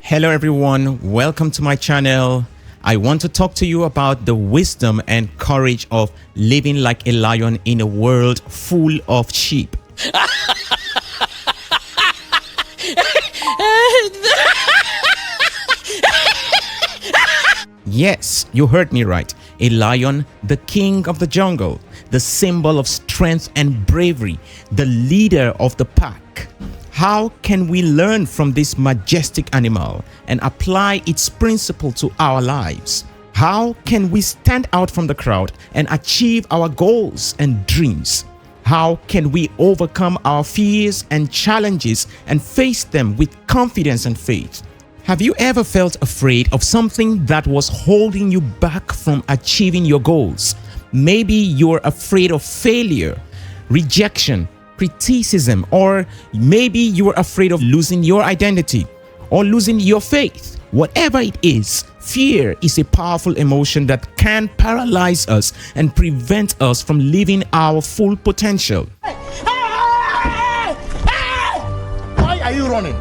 Hello everyone, welcome to my channel. I want to talk to you about the wisdom and courage of living like a lion in a world full of sheep. Yes, you heard me right. A lion, the king of the jungle, the symbol of strength and bravery, the leader of the pack. How can we learn from this majestic animal and apply its principle to our lives? How can we stand out from the crowd and achieve our goals and dreams? How can we overcome our fears and challenges and face them with confidence and faith? Have you ever felt afraid of something that was holding you back from achieving your goals? Maybe you're afraid of failure, rejection, criticism, or maybe you are afraid of losing your identity or losing your faith. Whatever it is, fear is a powerful emotion that can paralyze us and prevent us from living our full potential. Why are you running?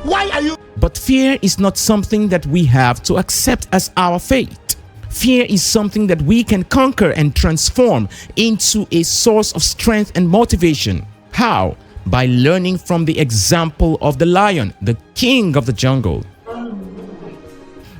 Why are you? But fear is not something that we have to accept as our fate. Fear is something that we can conquer and transform into a source of strength and motivation. How? By learning from the example of the lion, the king of the jungle.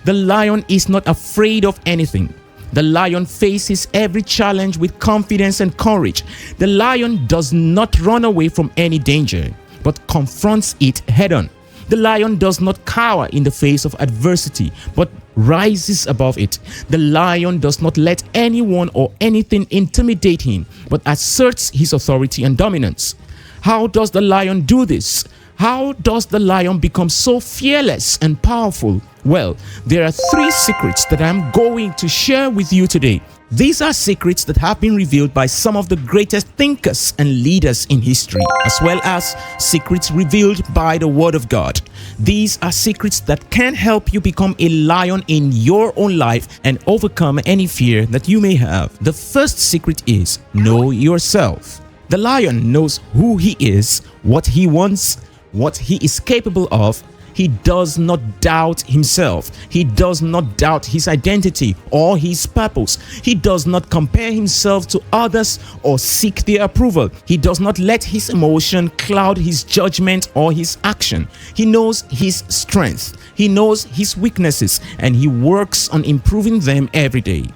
The lion is not afraid of anything. The lion faces every challenge with confidence and courage. The lion does not run away from any danger, but confronts it head-on. The lion does not cower in the face of adversity, but rises above it. The lion does not let anyone or anything intimidate him, but asserts his authority and dominance. How does the lion do this? How does the lion become so fearless and powerful? Well, there are 3 secrets that I'm going to share with you today. These are secrets that have been revealed by some of the greatest thinkers and leaders in history, as well as secrets revealed by the Word of God. These are secrets that can help you become a lion in your own life and overcome any fear that you may have. The first secret is know yourself. The lion knows who he is, what he wants, what he is capable of. He does not doubt himself. He does not doubt his identity or his purpose. He does not compare himself to others or seek their approval. He does not let his emotion cloud his judgment or his action. He knows his strength. He knows his weaknesses, and he works on improving them every day.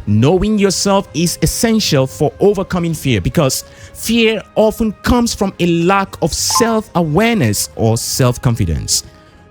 Knowing yourself is essential for overcoming fear, because fear often comes from a lack of self-awareness or self-confidence.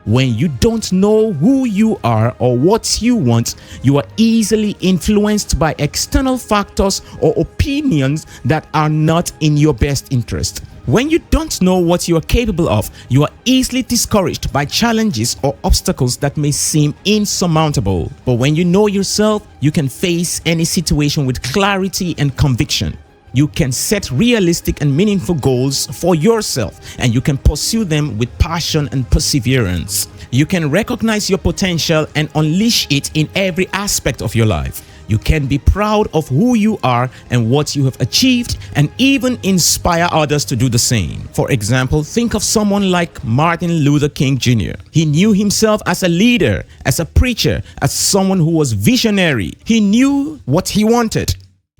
When you don't know who you are or what you want, you are easily influenced by external factors or opinions that are not in your best interest. When you don't know what you are capable of, you are easily discouraged by challenges or obstacles that may seem insurmountable. But when you know yourself, you can face any situation with clarity and conviction. You can set realistic and meaningful goals for yourself, and you can pursue them with passion and perseverance. You can recognize your potential and unleash it in every aspect of your life. You can be proud of who you are and what you have achieved, and even inspire others to do the same. For example, think of someone like Martin Luther King Jr. He knew himself as a leader, as a preacher, as someone who was visionary. He knew what he wanted.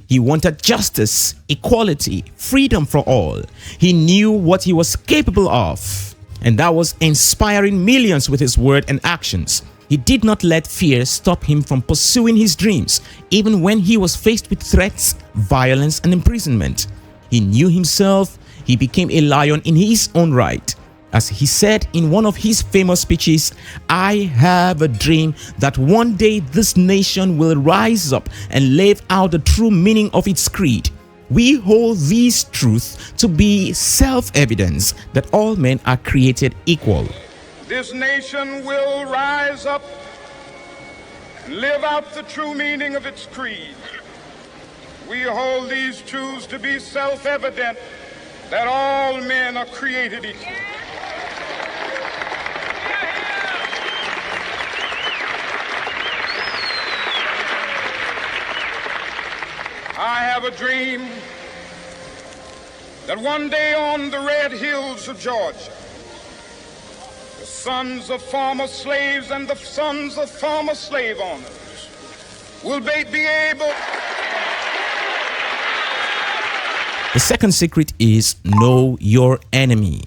He wanted justice, equality, freedom for all. He knew what he was capable of, and that was inspiring millions with his word and actions. He did not let fear stop him from pursuing his dreams, even when he was faced with threats, violence, and imprisonment. He knew himself. He became a lion in his own right. As he said in one of his famous speeches, "I have a dream that one day this nation will rise up and live out the true meaning of its creed." We hold these truths to be self-evidence that all men are created equal. This nation will rise up and live out the true meaning of its creed. We hold these truths to be self-evident that all men are created equal. I have a dream that one day on the red hills of Georgia, the sons of former slaves and the sons of former slave owners will be able. The second secret is know your enemy.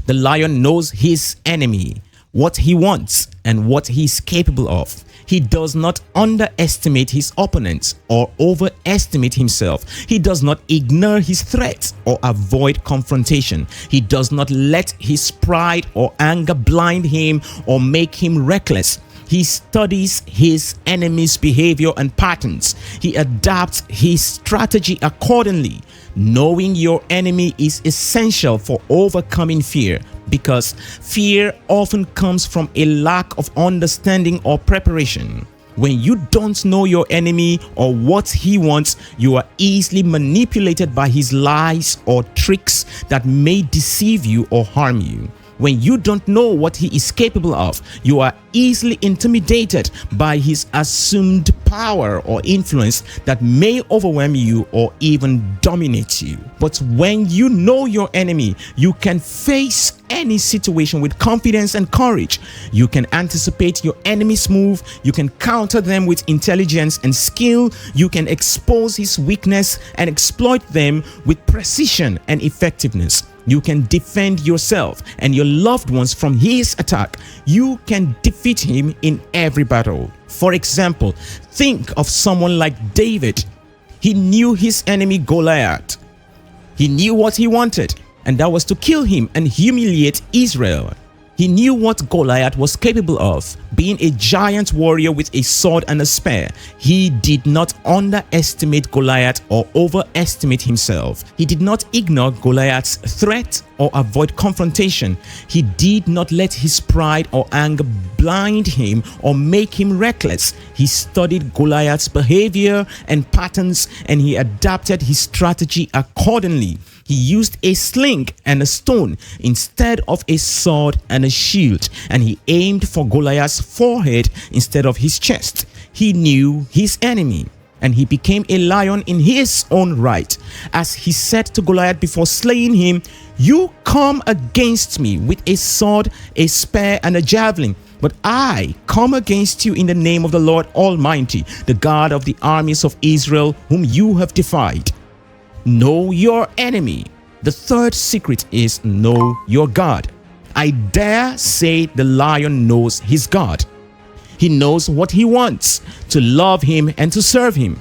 The lion knows his enemy, what he wants, and what he is capable of. He does not underestimate his opponents or overestimate himself. He does not ignore his threats or avoid confrontation. He does not let his pride or anger blind him or make him reckless. He studies his enemy's behavior and patterns. He adapts his strategy accordingly. Knowing your enemy is essential for overcoming fear, because fear often comes from a lack of understanding or preparation. When you don't know your enemy or what he wants, you are easily manipulated by his lies or tricks that may deceive you or harm you. When you don't know what he is capable of, you are easily intimidated by his assumed power or influence that may overwhelm you or even dominate you. But when you know your enemy, you can face any situation with confidence and courage. You can anticipate your enemy's move. You can counter them with intelligence and skill. You can expose his weakness and exploit them with precision and effectiveness. You can defend yourself and your loved ones from his attack. You can defeat him in every battle. For example, think of someone like David. He knew his enemy Goliath. He knew what he wanted, and that was to kill him and humiliate Israel. He knew what Goliath was capable of, being a giant warrior with a sword and a spear. He did not underestimate Goliath or overestimate himself. He did not ignore Goliath's threat or avoid confrontation. He did not let his pride or anger blind him or make him reckless. He studied Goliath's behavior and patterns, and he adapted his strategy accordingly. He used a sling and a stone instead of a sword and a shield, and he aimed for Goliath's forehead instead of his chest. He knew his enemy, and he became a lion in his own right. As he said to Goliath before slaying him, "You come against me with a sword, a spear, and a javelin, but I come against you in the name of the Lord Almighty, the God of the armies of Israel, whom you have defied." Know your enemy. The third secret is know your God. I dare say the lion knows his God. He knows what he wants, to love him and to serve him.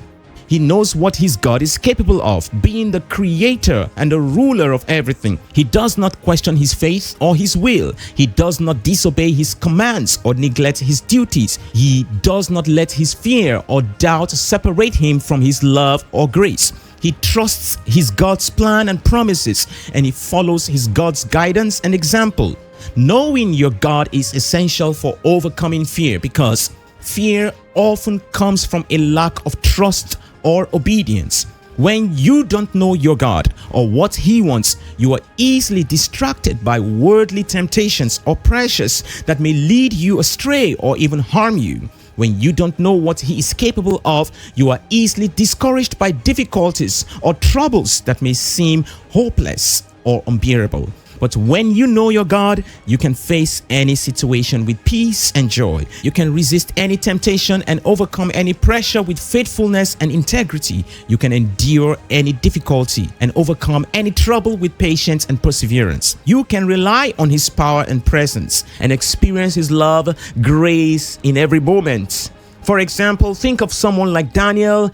He knows what his God is capable of, being the creator and the ruler of everything. He does not question his faith or his will. He does not disobey his commands or neglect his duties. He does not let his fear or doubt separate him from his love or grace. He trusts his God's plan and promises, and he follows his God's guidance and example. Knowing your God is essential for overcoming fear, because fear often comes from a lack of trust or obedience. When you don't know your God or what he wants, you are easily distracted by worldly temptations or pressures that may lead you astray or even harm you. When you don't know what he is capable of, you are easily discouraged by difficulties or troubles that may seem hopeless or unbearable. But when you know your God, you can face any situation with peace and joy. You can resist any temptation and overcome any pressure with faithfulness and integrity. You can endure any difficulty and overcome any trouble with patience and perseverance. You can rely on his power and presence and experience his love, grace in every moment. For example, think of someone like Daniel,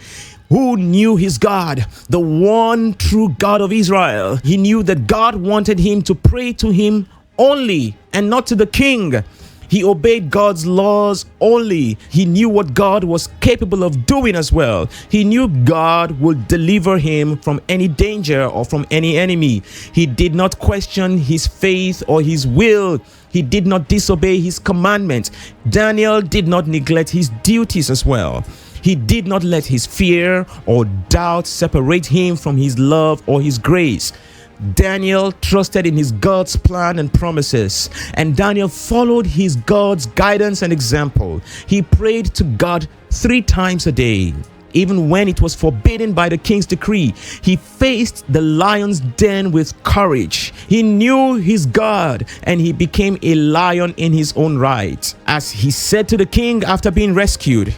who knew his God, the one true God of Israel. He knew that God wanted him to pray to him only and not to the king. He obeyed God's laws only. He knew what God was capable of doing as well. He knew God would deliver him from any danger or from any enemy. He did not question his faith or his will. He did not disobey his commandments. Daniel did not neglect his duties as well. He did not let his fear or doubt separate him from his love or his grace. Daniel trusted in his God's plan and promises, and Daniel followed his God's guidance and example. He prayed to God 3 times a day. Even when it was forbidden by the king's decree, he faced the lion's den with courage. He knew his God and he became a lion in his own right. As he said to the king after being rescued,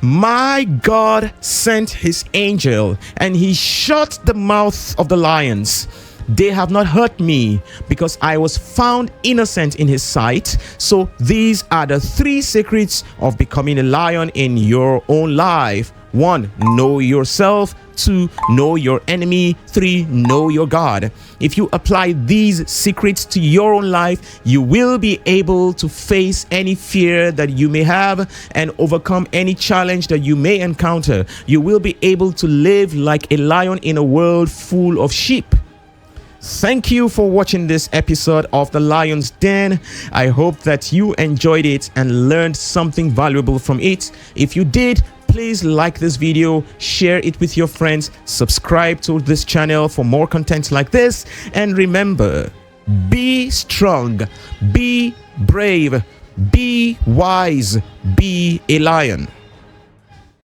"My God sent his angel and he shut the mouth of the lions. They have not hurt me because I was found innocent in his sight." So these are the 3 secrets of becoming a lion in your own life. 1, know yourself. 2, know your enemy. 3, know your God. If you apply these secrets to your own life, you will be able to face any fear that you may have and overcome any challenge that you may encounter. You will be able to live like a lion in a world full of sheep. Thank you for watching this episode of The Lion's Den. I hope that you enjoyed it and learned something valuable from it. If you did, please like this video, share it with your friends, subscribe to this channel for more content like this, and remember, be strong, be brave, be wise, be a lion.